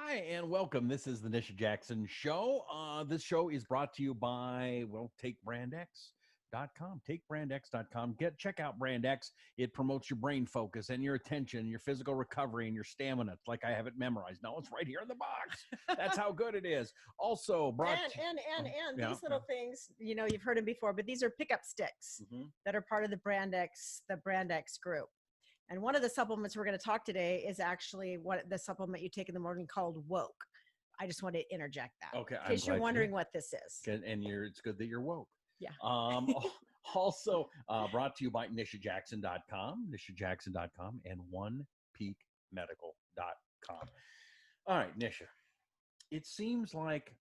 Hi, and welcome. This is the Nisha Jackson Show. This show is brought to you by, well, TakeBrandX.com. TakeBrandX.com. Check out Brand X. It promotes your brain focus and your attention, your physical recovery, and your stamina. It's like I have it memorized. No, it's right here in the box. That's how good it is. Also brought And yeah, these little things, you've heard them before, but these are pickup sticks that are part of the Brand X group. And one of the supplements we're going to talk today is actually what the supplement you take in the morning called Woke. I just want to interject that. Okay, in case you're wondering what this is. And it's good that you're woke. Yeah. Also brought to you by NishaJackson.com, NishaJackson.com, and OnePeakMedical.com. All right, Nisha. It seems like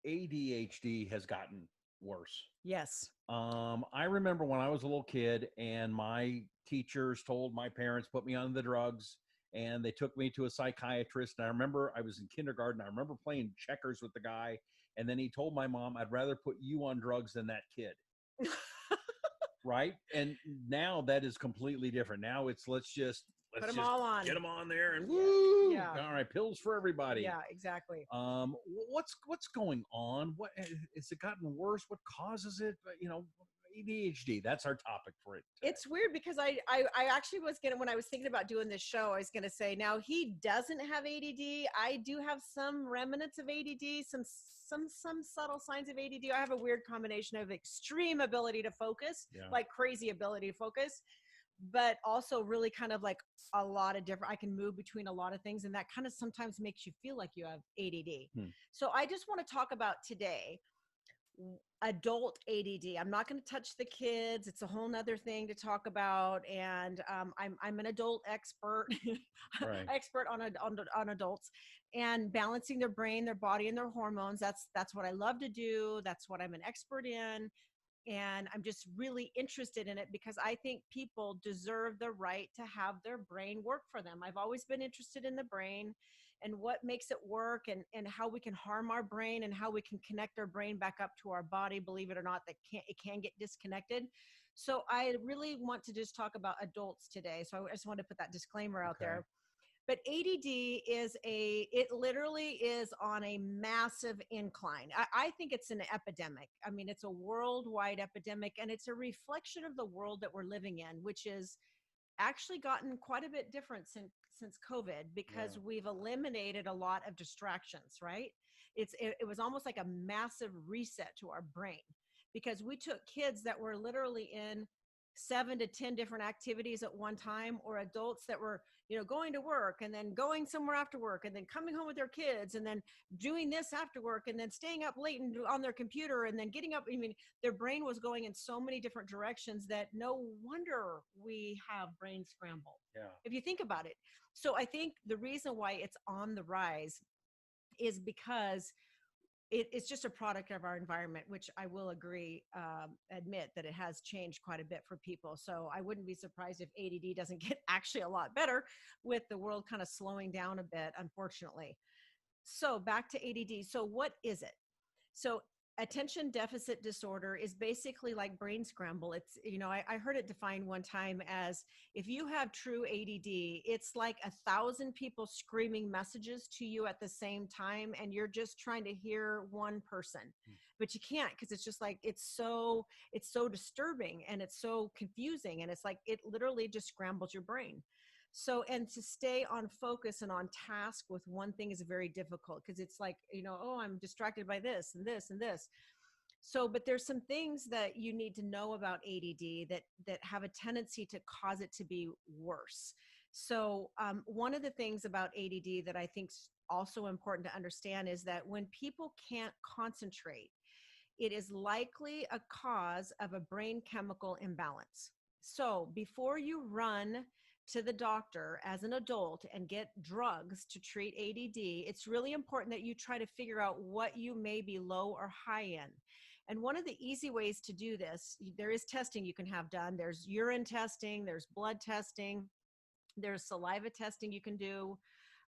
ADHD has gotten worse. Yes. I remember when I was a little kid and my teachers told my parents, put me on the drugs, and they took me to a psychiatrist. And I remember I was in kindergarten. I remember playing checkers with the guy. And then he told my mom, I'd rather put you on drugs than that kid. Right. And now that is completely different. Now it's let's just put them all on. Get them on there and woo. Yeah. All right. Pills for everybody. Yeah, exactly. What's going on? What has it gotten worse? What causes it? ADHD. That's our topic for it today. It's weird because I actually was when I was thinking about doing this show, I was gonna say now he doesn't have ADD. I do have some remnants of ADD, some subtle signs of ADD. I have a weird combination of extreme ability to focus, like crazy ability to focus, but also really kind of like a lot of different, I can move between a lot of things, and that kind of sometimes makes you feel like you have ADD. So I just want to talk about today adult ADD. I'm not going to touch the kids. It's a whole nother thing to talk about. And I'm an adult expert, expert on adults and balancing their brain, their body, and their hormones. That's what I love to do. That's what I'm an expert in. And I'm just really interested in it because I think people deserve the right to have their brain work for them. I've always been interested in the brain and what makes it work, and how we can harm our brain and how we can connect our brain back up to our body. Believe it or not, it can get disconnected. So I really want to just talk about adults today. So I just want to put that disclaimer out there. But ADD it literally is on a massive incline. I think it's an epidemic. I mean, it's a worldwide epidemic, and it's a reflection of the world that we're living in, which is actually gotten quite a bit different since COVID, because we've eliminated a lot of distractions, right? It was almost like a massive reset to our brain, because we took kids that were literally in 7 to 10 different activities at one time, or adults that were, going to work and then going somewhere after work and then coming home with their kids and then doing this after work and then staying up late and on their computer and then getting up. I mean, their brain was going in so many different directions that no wonder we have brain scramble. Yeah. If you think about it. So I think the reason why it's on the rise is because it's just a product of our environment, which I will admit that it has changed quite a bit for people. So I wouldn't be surprised if ADD doesn't get actually a lot better with the world kind of slowing down a bit, unfortunately. So back to ADD. So what is it? So attention deficit disorder is basically like brain scramble. It's, I heard it defined one time as, if you have true ADD, it's like 1,000 people screaming messages to you at the same time, and you're just trying to hear one person, but you can't, because it's just like, it's so disturbing and it's so confusing, and it's like, it literally just scrambles your brain. So, and to stay on focus and on task with one thing is very difficult, because it's like, I'm distracted by this and this and this. So, but there's some things that you need to know about ADD that have a tendency to cause it to be worse. So, one of the things about ADD that I think is also important to understand is that when people can't concentrate, it is likely a cause of a brain chemical imbalance. So, before you run to the doctor as an adult and get drugs to treat ADD, it's really important that you try to figure out what you may be low or high in. And one of the easy ways to do this, there is testing you can have done. There's urine testing, there's blood testing, there's saliva testing you can do.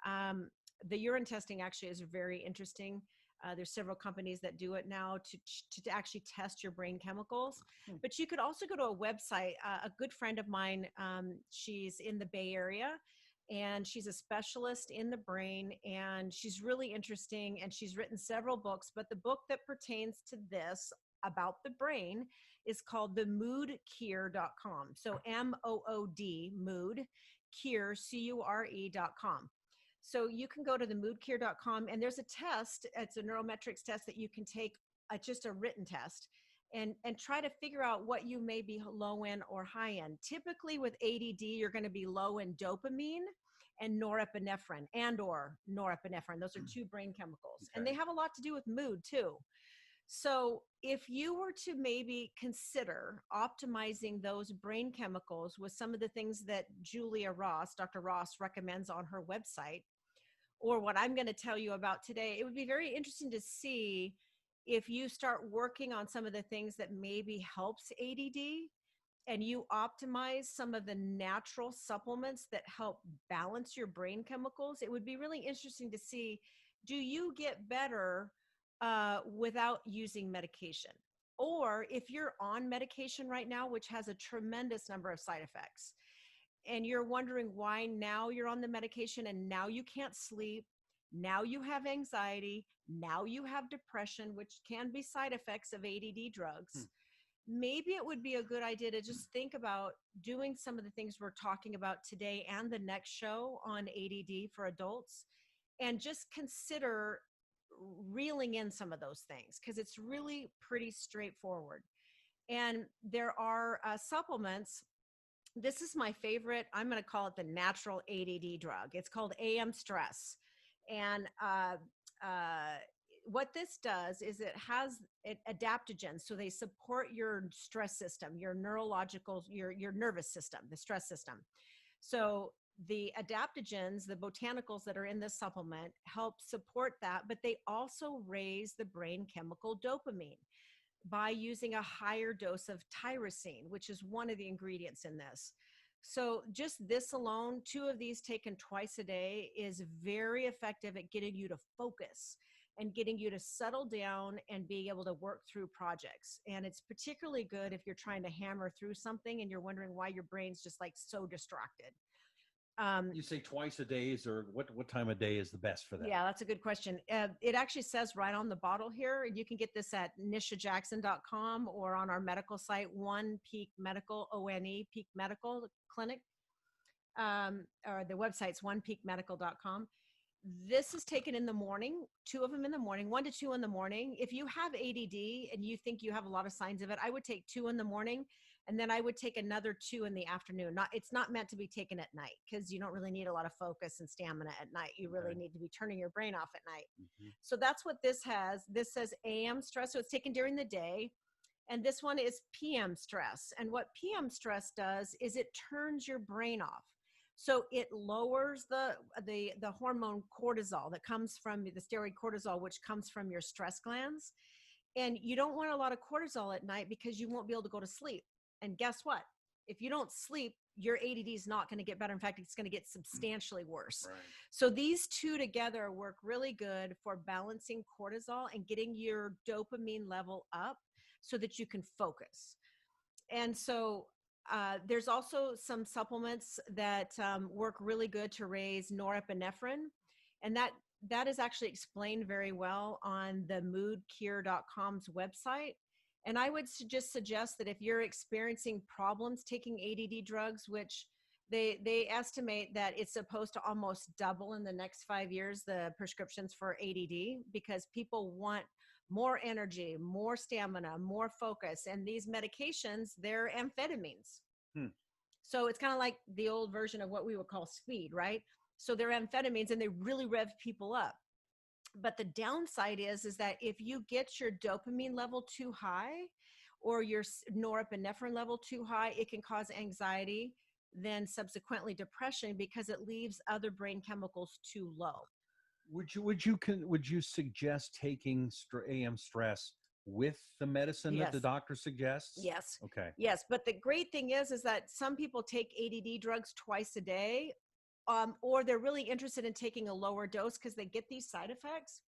The urine testing actually is very interesting. There's several companies that do it now to actually test your brain chemicals. But you could also go to a website. A good friend of mine, she's in the Bay Area, and she's a specialist in the brain, and she's really interesting, and she's written several books, but the book that pertains to this about the brain is called the moodcure.com. So MOOD, mood, cure, CURE.com. So you can go to the moodcure.com, and there's a test. It's a neurometrics test that you can take, just a written test, and try to figure out what you may be low in or high in. Typically with ADD, you're going to be low in dopamine and norepinephrine, or norepinephrine. Those are two brain chemicals, and they have a lot to do with mood too. So if you were to maybe consider optimizing those brain chemicals with some of the things that Dr. Ross recommends on her website, or what I'm going to tell you about today, it would be very interesting to see if you start working on some of the things that maybe helps ADD, and you optimize some of the natural supplements that help balance your brain chemicals. It would be really interesting to see, do you get better without using medication? Or if you're on medication right now, which has a tremendous number of side effects, and you're wondering why now you're on the medication and now you can't sleep, now you have anxiety, now you have depression, which can be side effects of ADD drugs. Maybe it would be a good idea to just think about doing some of the things we're talking about today and the next show on ADD for adults, and just consider reeling in some of those things, because it's really pretty straightforward. And there are supplements. This is my favorite. I'm going to call it the natural ADD drug. It's called AM Stress. And what this does is it has adaptogens. So they support your stress system, your neurological, your nervous system, the stress system. So the adaptogens, the botanicals that are in this supplement, help support that, but they also raise the brain chemical dopamine by using a higher dose of tyrosine, which is one of the ingredients in this. So just this alone, 2 of these taken twice a day, is very effective at getting you to focus and getting you to settle down and being able to work through projects. And it's particularly good if you're trying to hammer through something and you're wondering why your brain's just like so distracted. You say twice a day, or what time of day is the best for that? Yeah, that's a good question. It actually says right on the bottle here, and you can get this at nishajackson.com or on our medical site, One Peak Medical, ONE Peak Medical Clinic, or the website's onepeakmedical.com. This is taken in the morning, 2 of them in the morning, 1 to 2 in the morning. If you have ADD and you think you have a lot of signs of it, I would take 2 in the morning, and then I would take another 2 in the afternoon. It's not meant to be taken at night, because you don't really need a lot of focus and stamina at night. You really need to be turning your brain off at night. So that's what this has. This says AM stress, so it's taken during the day. And this one is PM stress. And what PM stress does is it turns your brain off. So it lowers the hormone cortisol that comes from the steroid cortisol, which comes from your stress glands. And you don't want a lot of cortisol at night because you won't be able to go to sleep. And guess what? If you don't sleep, your ADD is not going to get better. In fact, it's going to get substantially worse. Right. So these 2 together work really good for balancing cortisol and getting your dopamine level up so that you can focus. And so there's also some supplements that work really good to raise norepinephrine. And that is actually explained very well on the moodcure.com's website. And I would just suggest that if you're experiencing problems taking ADD drugs, which they estimate that it's supposed to almost double in the next 5 years, the prescriptions for ADD, because people want more energy, more stamina, more focus. And these medications, they're amphetamines. So it's kind of like the old version of what we would call speed, right? So they're amphetamines and they really rev people up. But the downside is that if you get your dopamine level too high or your norepinephrine level too high, it can cause anxiety, then subsequently depression, because it leaves other brain chemicals too low. Would you suggest taking AM stress with the medicine that the doctor suggests? Yes. Okay. Yes, but the great thing is that some people take ADD drugs twice a day, or they're really interested in taking a lower dose because they get these side effects.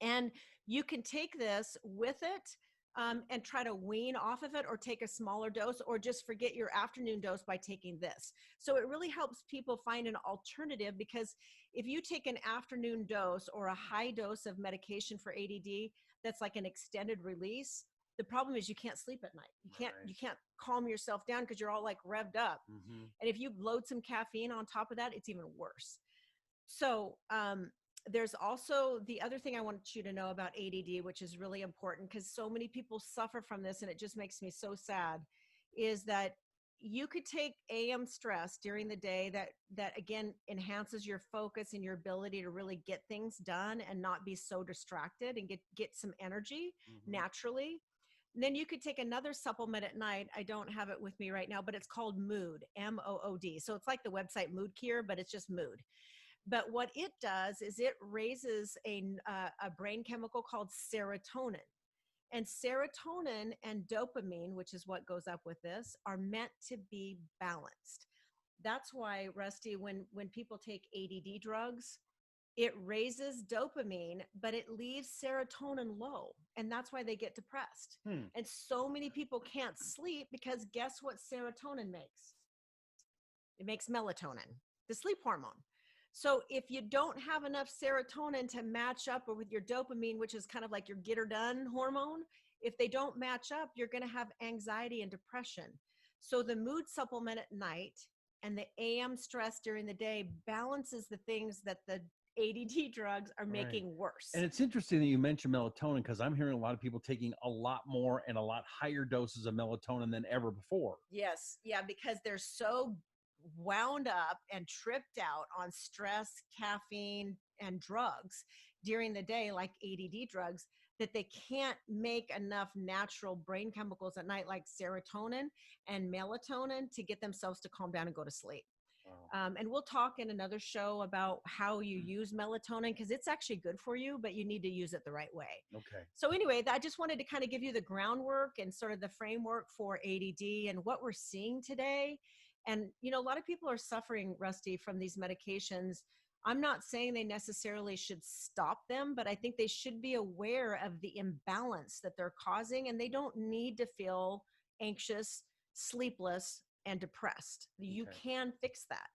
And you can take this with it, and try to wean off of it or take a smaller dose, or just forget your afternoon dose by taking this. So it really helps people find an alternative, because if you take an afternoon dose or a high dose of medication for ADD, that's like an extended release. The problem is you can't sleep at night. You can't calm yourself down because you're all like revved up. Mm-hmm. And if you load some caffeine on top of that, it's even worse. So, there's also the other thing I want you to know about ADD, which is really important because so many people suffer from this, and it just makes me so sad, is that you could take AM stress during the day that again enhances your focus and your ability to really get things done and not be so distracted and get some energy naturally. And then you could take another supplement at night. I don't have it with me right now, but it's called Mood, MOOD. So it's like the website Mood Cure, but it's just Mood. But what it does is it raises a brain chemical called serotonin. And serotonin and dopamine, which is what goes up with this, are meant to be balanced. That's why, Rusty, when people take ADD drugs, it raises dopamine, but it leaves serotonin low. And that's why they get depressed. And so many people can't sleep because guess what serotonin makes? It makes melatonin, the sleep hormone. So if you don't have enough serotonin to match up with your dopamine, which is kind of like your get her done hormone, if they don't match up, you're going to have anxiety and depression. So the mood supplement at night and the AM stress during the day balances the things that the ADD drugs are making worse. And it's interesting that you mentioned melatonin, because I'm hearing a lot of people taking a lot more and a lot higher doses of melatonin than ever before. Yes. Yeah, because they're so wound up and tripped out on stress, caffeine, and drugs during the day, like ADD drugs, that they can't make enough natural brain chemicals at night, like serotonin and melatonin, to get themselves to calm down and go to sleep. And we'll talk in another show about how you use melatonin, because it's actually good for you, but you need to use it the right way. Okay. So anyway, I just wanted to kind of give you the groundwork and sort of the framework for ADD and what we're seeing today. And, you know, a lot of people are suffering, Rusty, from these medications. I'm not saying they necessarily should stop them, but I think they should be aware of the imbalance that they're causing, and they don't need to feel anxious, sleepless, and depressed. You can fix that.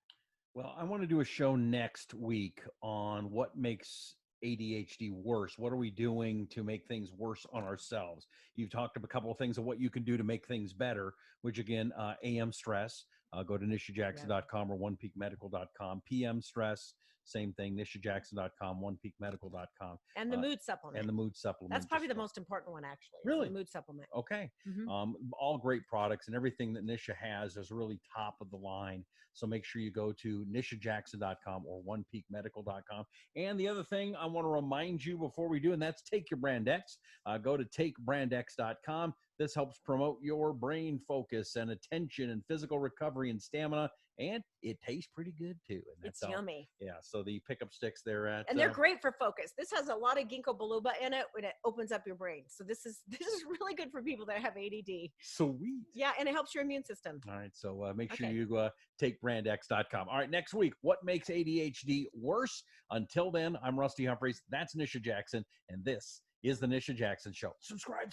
Well, I want to do a show next week on what makes ADHD worse. What are we doing to make things worse on ourselves? You've talked about a couple of things of what you can do to make things better, which again, AM stress, go to nishajackson.com or onepeakmedical.com. PM stress, same thing, nishajackson.com, onepeakmedical.com. And the mood supplement. And the mood supplement. That's probably the most important one, actually. Really? The mood supplement. Okay. All great products, and everything that Nisha has is really top of the line. So make sure you go to nishajackson.com or onepeakmedical.com. And the other thing I want to remind you before we do, and that's Take Your Brand X. Go to takebrandx.com. This helps promote your brain focus and attention and physical recovery and stamina. And it tastes pretty good too. And that's yummy. Yeah. So the pickup sticks there at, and they're great for focus. This has a lot of ginkgo biloba in it, and it opens up your brain. So this is really good for people that have ADD. Sweet. Yeah, and it helps your immune system. All right. So make sure you takebrandx.com. All right. Next week, what makes ADHD worse? Until then, I'm Rusty Humphreys. That's Nisha Jackson, and this is the Nisha Jackson Show. Subscribe.